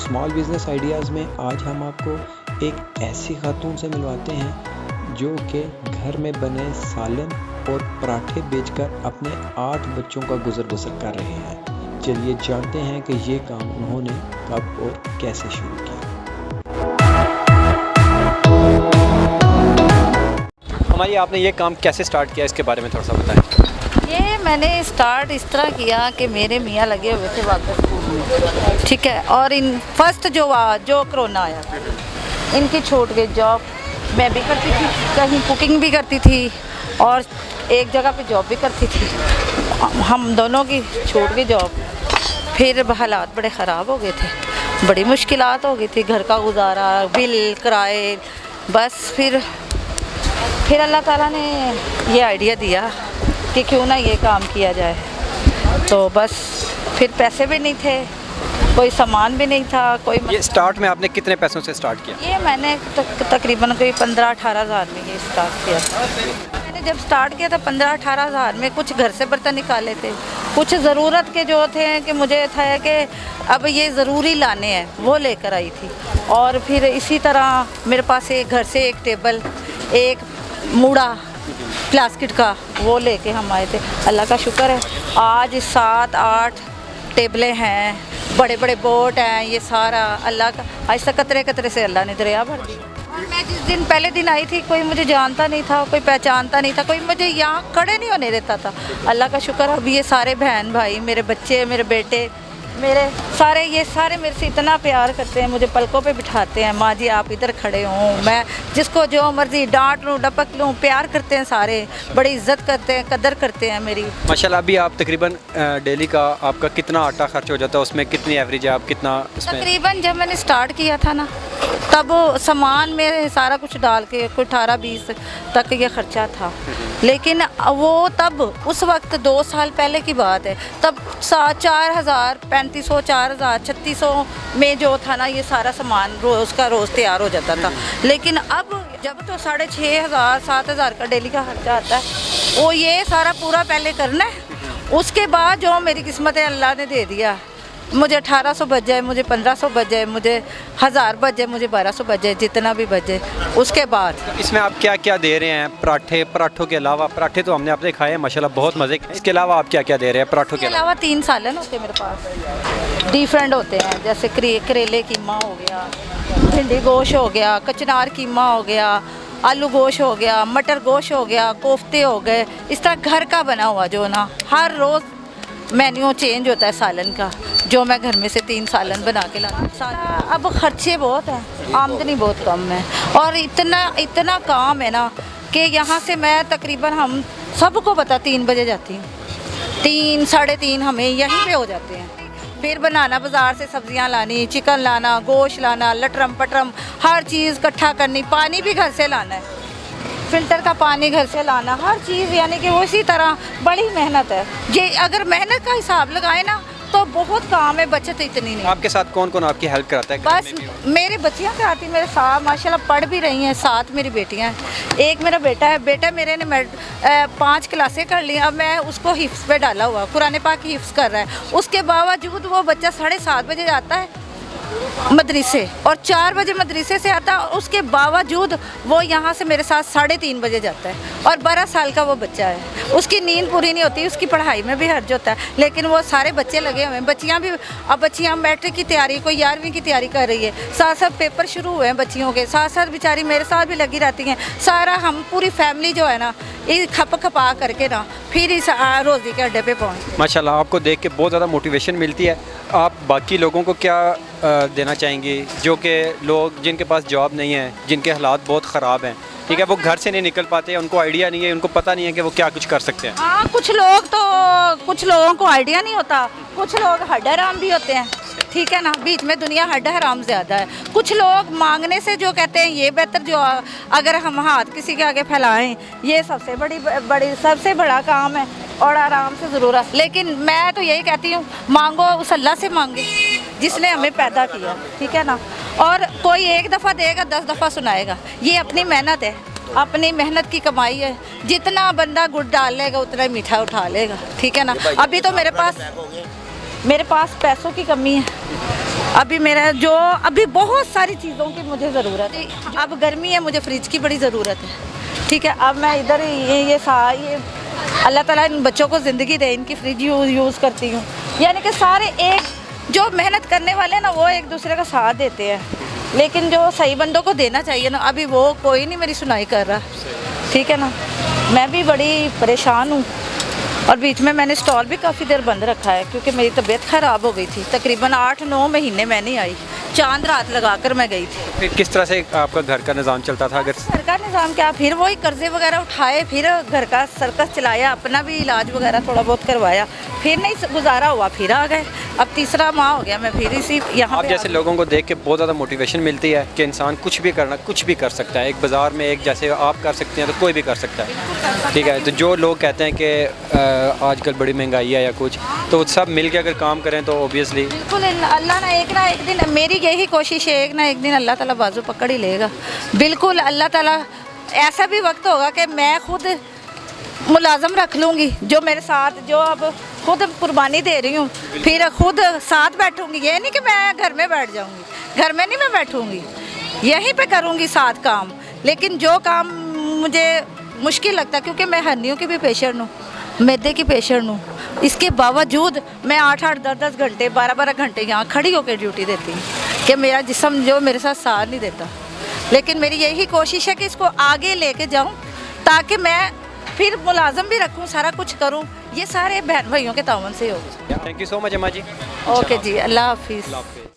Small business ideas में आज हम आपको एक ऐसी खातून से मिलवाते हैं जो कि घर में बने सालन और पराठे बेचकर अपने 8 बच्चों का गुजर बसर कर रहे हैं। चलिए जानते हैं कि ये काम उन्होंने कब और कैसे शुरू किया। हमारी आपने ये काम कैसे स्टार्ट किया, इसके बारे में थोड़ा सा बताएं। ये मैंने स्टार्ट इस तरह किया कि मेरे मियाँ लगे हुए थे वापस स्कूल में, ठीक है। और इन फर्स्ट जो कोरोना आया, इनकी छूट गई जॉब। मैं भी करती थी, कहीं कुकिंग भी करती थी और एक जगह पे जॉब भी करती थी। हम दोनों की छूट गई जॉब। फिर हालात बड़े ख़राब हो गए थे, बड़ी मुश्किलात हो गई थी, घर का गुजारा, बिल, किराए। बस फिर अल्लाह ताला ने ये आइडिया दिया कि क्यों ना ये काम किया जाए। तो बस फिर पैसे भी नहीं थे, कोई सामान भी नहीं था, कोई ये स्टार्ट में आपने कितने पैसों से स्टार्ट किया? ये मैंने तकरीबन कोई 15-18 हज़ार में ये स्टार्ट किया था। मैंने जब स्टार्ट किया था 15-18 हज़ार में कुछ घर से बर्तन निकाले थे, कुछ ज़रूरत के जो थे कि मुझे था कि अब ये ज़रूरी लाने हैं, वो लेकर आई थी। और फिर इसी तरह मेरे पास एक घर से एक टेबल, एक मूड़ा प्लास्टिक का, वो लेके हम आए थे। अल्लाह का शुक्र है आज 7-8 टेबलें हैं, बड़े बड़े बोट हैं। ये सारा अल्लाह का, आज तक कतरे कतरे से अल्लाह ने दरिया भर दी। और मैं जिस दिन पहले दिन आई थी, कोई मुझे जानता नहीं था, कोई पहचानता नहीं था, कोई मुझे यहाँ खड़े नहीं होने देता था। अल्लाह का शुक्र है अभी ये सारे बहन भाई, मेरे बच्चे, मेरे बेटे, मेरे सारे मेरे से इतना प्यार करते हैं, मुझे पलकों पे बिठाते हैं। माँ जी आप इधर खड़े हों, मैं जिसको जो मर्ज़ी डांट लूँ, डपक लूँ, प्यार करते हैं सारे, बड़ी इज्जत करते हैं, कदर करते हैं मेरी। माशाल्लाह। अभी आप तकरीबन डेली का आपका कितना आटा खर्च हो जाता है, उसमें कितनी एवरेज है, आप कितना उसमें? तकरीबन जब मैंने स्टार्ट किया था ना, तब सामान में सारा कुछ डाल के कोई 18-20 तक ये ख़र्चा था। लेकिन वो तब उस वक्त 2 साल पहले की बात है, तब 4,000, 3,500, 4,000, 3,600 में जो था ना, ये सारा सामान रोज़ का रोज़ तैयार हो जाता था। लेकिन अब जब तो 6,500, 7,000 का डेली का खर्चा आता है, वो ये सारा पूरा पहले करना है। उसके बाद जो मेरी किस्मत है अल्लाह ने दे दिया, मुझे 1,800 बच जाए, मुझे 1,500 बच जाए, मुझे 1,000 बच जाए, मुझे 1,200 बच जाए, जितना भी बच जाए। उसके बाद इसमें आप क्या क्या दे रहे हैं? पराठों के अलावा, पराठे तो हमने आपने खाए हैं माशाल्लाह, बहुत मज़े के। इसके अलावा आप क्या क्या दे रहे हैं पराठों के अलावा? 3 सालन होते हैं मेरे पास, डिफरेंट होते हैं। जैसे करेले कीमा हो गया, भिंडी गोश्त हो गया, कचनार कीमा हो गया, आलू गोश्त हो गया, मटर गोश्त हो गया, कोफ्ते हो गए। इस तरह घर का बना हुआ जो ना, हर रोज़ मेन्यू चेंज होता है सालन का, जो मैं घर में से 3 सालन बना के लाती हूँ। अब खर्चे बहुत हैं, आमदनी बहुत कम है, और इतना काम है ना कि यहाँ से मैं तकरीबन, हम सबको पता, 3 बजे जाती हूँ, 3, 3:30 हमें यहीं पे हो जाते हैं। फिर बनाना, बाज़ार से सब्जियां लानी, चिकन लाना, गोश्त लाना, लटरम पटरम हर चीज़ इकट्ठा करनी, पानी भी घर से लाना है, फ़िल्टर का पानी घर से लाना, हर चीज़। यानी कि वो इसी तरह बड़ी मेहनत है। ये अगर मेहनत का हिसाब लगाए ना तो बहुत काम है, बचत इतनी नहीं। आपके साथ कौन कौन आपकी हेल्प कराता है? बस मेरे बच्चियाँ कराती, मेरे साथ माशाल्लाह पढ़ भी रही हैं, 7 मेरी बेटियाँ हैं, एक मेरा बेटा है। बेटा मेरे ने 5 क्लासें कर ली, अब मैं उसको हिफ्ज़ पे डाला हुआ, कुरान पाक की हिफ्ज़ कर रहा है। उसके बावजूद वो बच्चा 7:30 बजे जाता है मदरसे, और 4 बजे मदरसे से आता है। उसके बावजूद वो यहाँ से मेरे साथ 3:30 बजे जाता है, और 12 साल का वो बच्चा है। उसकी नींद पूरी नहीं होती, उसकी पढ़ाई में भी हर्ज होता है। लेकिन वो सारे बच्चे लगे हुए हैं, बच्चियाँ भी। अब बच्चियाँ मैट्रिक की तैयारी, कोई 11वीं की तैयारी कर रही है, साथ साथ पेपर शुरू हुए हैं बच्चियों के, साथ साथ बेचारी मेरे साथ भी लगी रहती हैं। सारा हम पूरी फैमिली जो है ना, ये खपा करके ना फिर इस रोज़ी के अड्डे पे पहुँचे। माशाल्लाह, आपको देख के बहुत ज़्यादा मोटिवेशन मिलती है। आप बाकी लोगों को क्या देना चाहेंगी, जो कि लोग जिनके पास जॉब नहीं है, जिनके हालात बहुत ख़राब हैं, ठीक है, वो घर से नहीं निकल पाते, उनको आइडिया नहीं है, उनको पता नहीं है कि वो क्या कुछ कर सकते हैं? हाँ, कुछ लोगों को आइडिया नहीं होता, कुछ लोग हड्ड हराम भी होते हैं, ठीक है ना। बीच में दुनिया हड्ड हराम ज़्यादा है। कुछ लोग मांगने से जो कहते हैं ये बेहतर, जो अगर हम हाथ किसी के आगे फैलाएं, ये सबसे बड़ा काम है, और आराम से ज़रूरत। लेकिन मैं तो यही कहती हूँ, मांगो उस अल्लाह से मांगे जिसने हमें पैदा किया, ठीक है ना। और कोई एक दफ़ा देगा, 10 दफ़ा सुनाएगा। ये अपनी मेहनत है, अपनी मेहनत की कमाई है। जितना बंदा गुड़ डाल लेगा उतना ही मीठा उठा लेगा, ठीक है ना। अभी तो मेरे पास पैसों की कमी है, अभी मेरा जो अभी बहुत सारी चीज़ों की मुझे ज़रूरत है। अब गर्मी है, मुझे फ्रिज की बड़ी ज़रूरत है। ठीक है, अब मैं इधर ये अल्लाह ताला इन बच्चों को ज़िंदगी दे, इनकी फ्रिज यूज़ करती हूँ। यानी कि सारे एक जो मेहनत करने वाले हैं ना, वो एक दूसरे का साथ देते हैं, लेकिन जो सही बंदों को देना चाहिए ना, अभी वो कोई नहीं मेरी सुनाई कर रहा। ठीक है ना, मैं भी बड़ी परेशान हूँ। और बीच में मैंने स्टॉल भी काफ़ी देर बंद रखा है क्योंकि मेरी तबीयत ख़राब हो गई थी। तकरीबन 8-9 महीने मैं नहीं आई, चांद रात लगाकर मैं गई थी। फिर किस तरह से आपका घर का निज़ाम चलता था? अगर घर का निज़ाम क्या, फिर वही कर्जे वगैरह उठाए, फिर घर का सर्कस चलाया, अपना भी इलाज वगैरह थोड़ा बहुत करवाया, फिर नहीं गुजारा हुआ, फिर आ गए। अब तीसरा माह हो गया मैं फिर इसी यहाँ आप जैसे लोगों को देख के बहुत ज़्यादा मोटिवेशन मिलती है कि इंसान कुछ भी कर सकता है। एक बाज़ार में एक जैसे आप कर सकते हैं तो कोई भी कर सकता है। ठीक है, तो जो लोग कहते हैं कि आजकल बड़ी महंगाई है या कुछ, तो सब मिल के अगर काम करें तो ओबियसली बिल्कुल अल्लाह ना एक दिन, मेरी यही कोशिश है, एक ना एक दिन अल्लाह ताला बाजू पकड़ ही लेगा। बिल्कुल अल्लाह ताला, ऐसा भी वक्त होगा कि मैं खुद मुलाजम रख लूँगी जो मेरे साथ, जो अब खुद कुर्बानी दे रही हूँ, फिर खुद साथ बैठूँगी। ये नहीं कि मैं घर में बैठ जाऊँगी, घर में नहीं मैं बैठूँगी, यहीं पे करूँगी साथ काम। लेकिन जो काम मुझे मुश्किल लगता है, क्योंकि मैं हर्नियों की भी पेशेंट हूँ, मैदे की पेशेंट हूँ, इसके बावजूद मैं 8-8, 10-10 घंटे, 12-12 घंटे यहाँ खड़ी होकर ड्यूटी देती हूँ कि मेरा जिस्म जो मेरे साथ नहीं देता। लेकिन मेरी यही कोशिश है कि इसको आगे लेके जाऊँ ताकि मैं फिर मुलाजम भी रखूँ, सारा कुछ करूँ। ये सारे बहन भाइयों के तावन से होगा। थैंक यू सो मच अम्मा जी। ओके जी, अल्लाह हाफिज़।